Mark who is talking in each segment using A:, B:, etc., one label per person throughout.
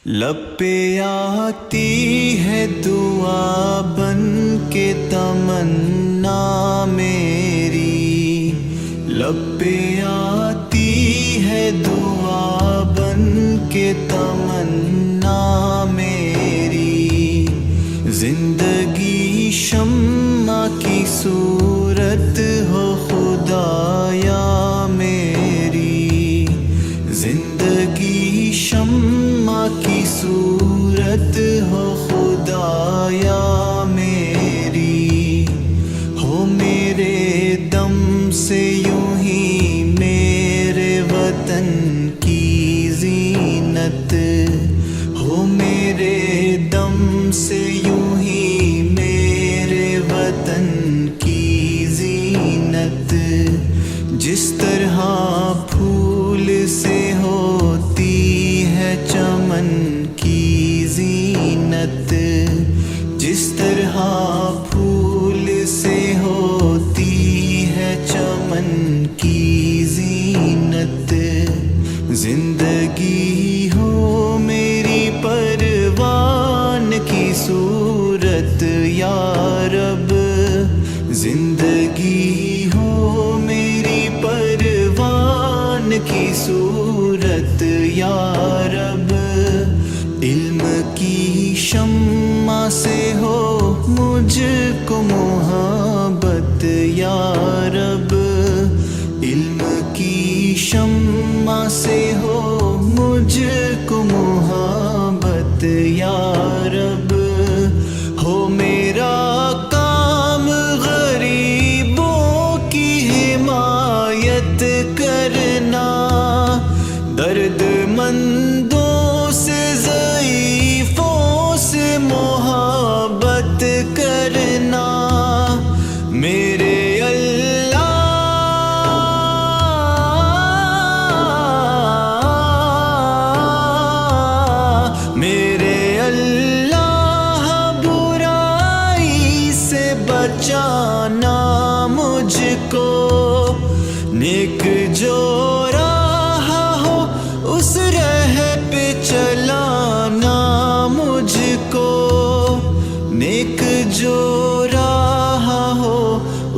A: لب پہ آتی ہے دعا بن کے تمنا میری، لب پہ آتی ہے دعا بن کے تمنا میری، زندگی شمع کی صورت ہو خدایا میری، زندگی شمع کی صورت ہو خدایا میری، ہو میرے دم سے یوں ہی میرے وطن کی زینت، ہو میرے دم سے یوں ہی میرے وطن کی زینت، جس طرح پھول سے ہوتی ہے چمن کی زینت، جس طرح پھول سے ہوتی ہے چمن کی زینت، زندگی ہو میری پروان کی صورت یا رب، زندگی ہو میری پروان کی صورت یا رب، علم کی شمع سے ہو مجھ کو محبت یا رب، علم کی شمع سے ہو مجھ کو محبت یا رب، ہو میرا کام غریبوں کی حمایت کرنا، درد مندوں سے ضعیفوں سے محبت کرنا، میرے بچانا مجھ کو، نیک جو راہ ہو اس راہ پہ چلانا مجھ کو، نیک جو راہ ہو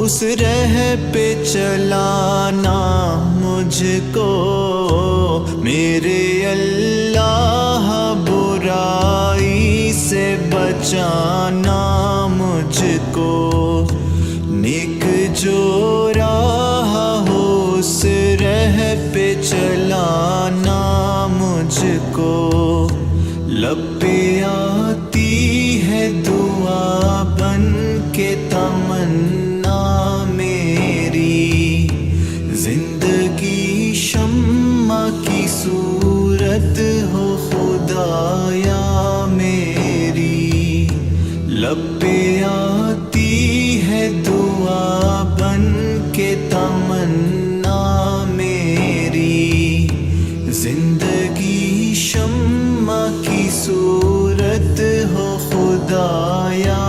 A: اس راہ پہ چلانا مجھ کو، میرے اللہ برائی سے بچانا مجھ کو، نیک جو راہ ہو اس راہ پہ چلانا مجھ کو، لب پہ آتی ہے دعا بن کے تمنا میری، زندگی شمع کی صورت ہو خدایا میری، لب پہ آتی ہے دعا بن کے تمنا میری، زندگی شمع کی صورت ہو خدایا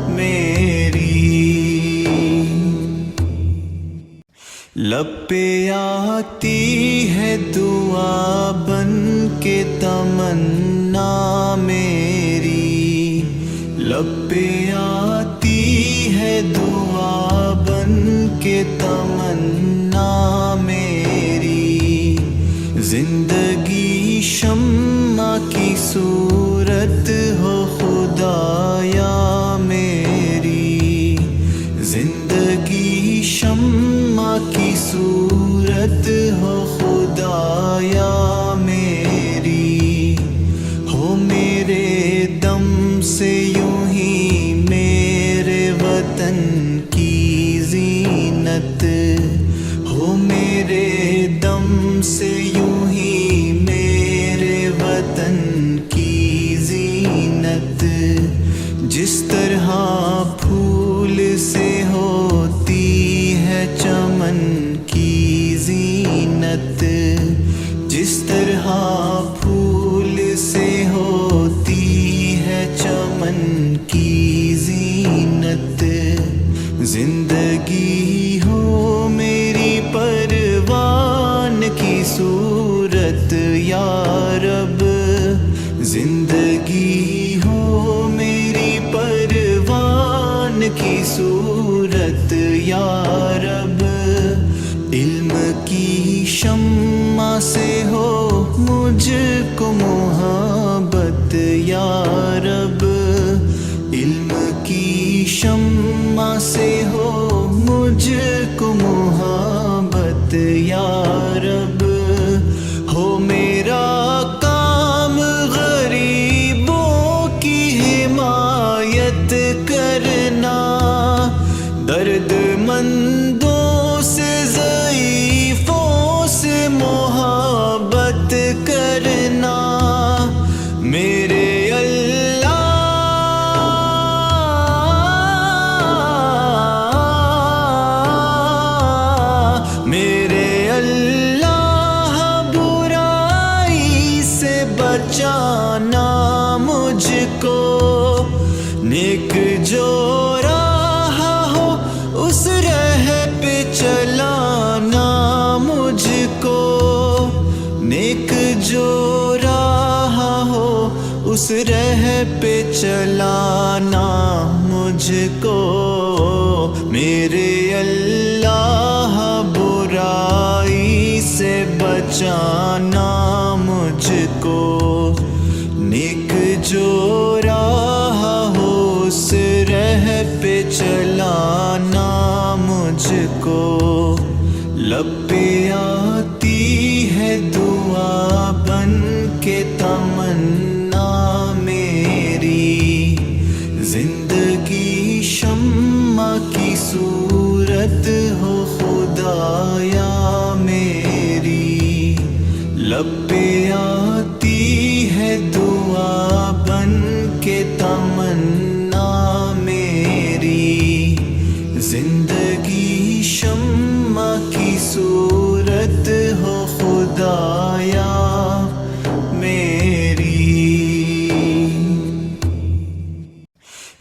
A: میری، لب پہ آتی ہے دعا بن کے تمنا میری، لب پہ آتی ہے دعا بن کے تمنا میری، زندگی شمع کی صورت ہو خدایا میری، زندگی شمع کی صورت ہو خدایا میری، ہو میرے دم سے یوں ہی میرے وطن کی زینت، ہو میرے دم سے یوں ہی میرے وطن کی زینت، جس طرح پھول سے ہوتی ہے چمن کی زینت، جس طرح پھول سے ہوتی ہے چمن کی زینت، زندگی ہو میری پروان کی صورت یا رب، زندگی ہو میری پروان کی صورت یا رب، علم کی شمع سے ہو مجھ کو محبت یا رب، علم کی شمع سے ہو مجھ کو محبت یا رب، ہو میرا کام غریبوں کی حمایت کرنا، درد مندوں سے ضعیفوں سے محبت کرنا، میرے بچانا مجھ کو، نیک جو راہ ہو اس راہ پہ چلانا مجھ کو، نیک جو راہ ہو اس راہ پہ چلانا مجھ کو، میرے اللہ برائی سے بچانا مجھ کو، نیک جو راہ ہو اس راہ پہ چلانا مجھ کو، لب پہ آتی ہے دعا بن کے تمنا میری، زندگی شمع کی صورت ہو خدایا میری، لب پہ آتی ہے دعا بن کے تمنا میری، زندگی شمع کی صورت ہو خدایا میری،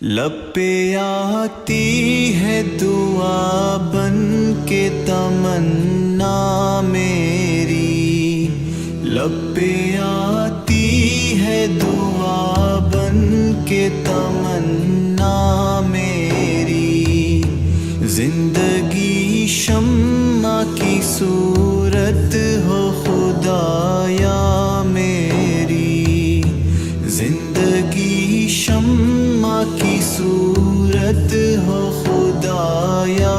A: لب پہ آتی ہے دعا بن کے تمنا میری، لب پہ آتی ہے دعا بن کے تمنا میری، زندگی شمع کی صورت ہو خدایا میری، زندگی شمع کی صورت ہو خدایا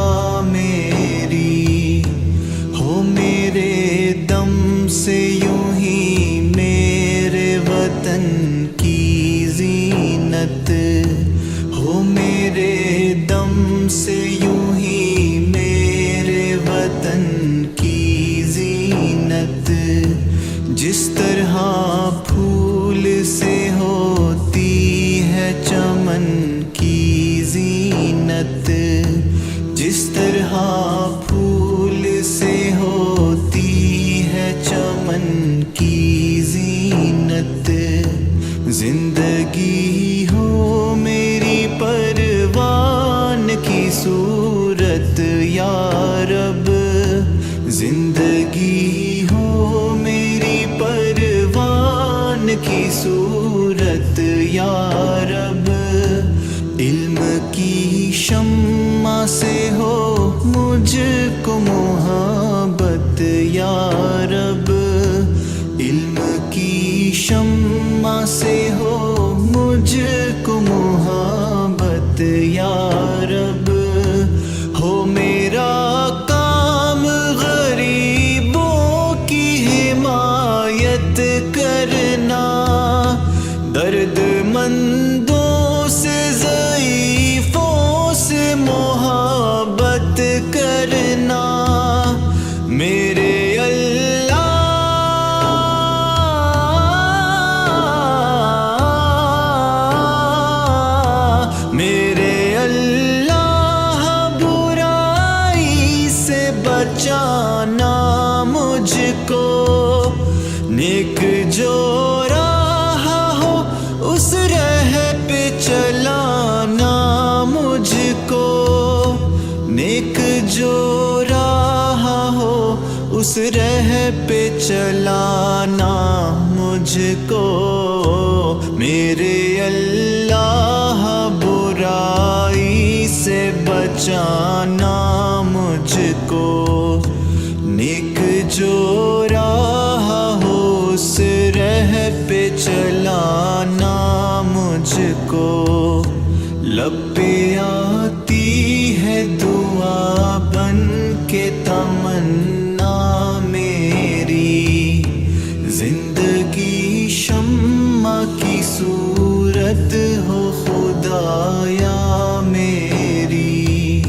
A: میری، ہو میرے دم سے یوں ہی میرے وطن کی زینت، ہو میرے دم سے یوں ہی میرے وطن کی زینت، جس طرح پھول سے ہوتی ہے چمن کی زینت، جس طرح پھول سے ہوتی ہے چمن کی زینت، زندگی ہو میری پروان کی صورت یا رب، زندگی ہو میری پروان کی صورت یا رب، علم کی شمع سے ہو مجھ کو محبت یا رب، علم کی شمع سے ہو مجھ کو محبت یا رب، ہو میرا کام غریبوں کی حمایت کرنا، درد مندوں سے ضعیفوں سے محبت کرنا، میرے بچانا مجھ کو، نیک جو راہ ہو اس راہ پہ چلانا مجھ کو، نیک جو راہ ہو اس راہ پہ چلانا مجھ کو، میرے اللہ برائی سے بچانا مجھ کو، نیک جو راہ ہو اس راہ پہ چلانا مجھ کو، لب پہ آتی ہے دعا بن کے تمنا میری، زندگی شمع کی صورت ہو خدایا میری،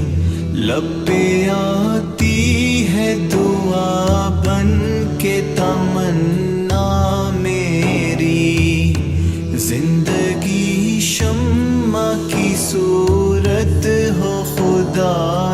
A: لب پہ آتی ہے دعا بن کے تمنا میری، زندگی شمع کی صورت ہو خدا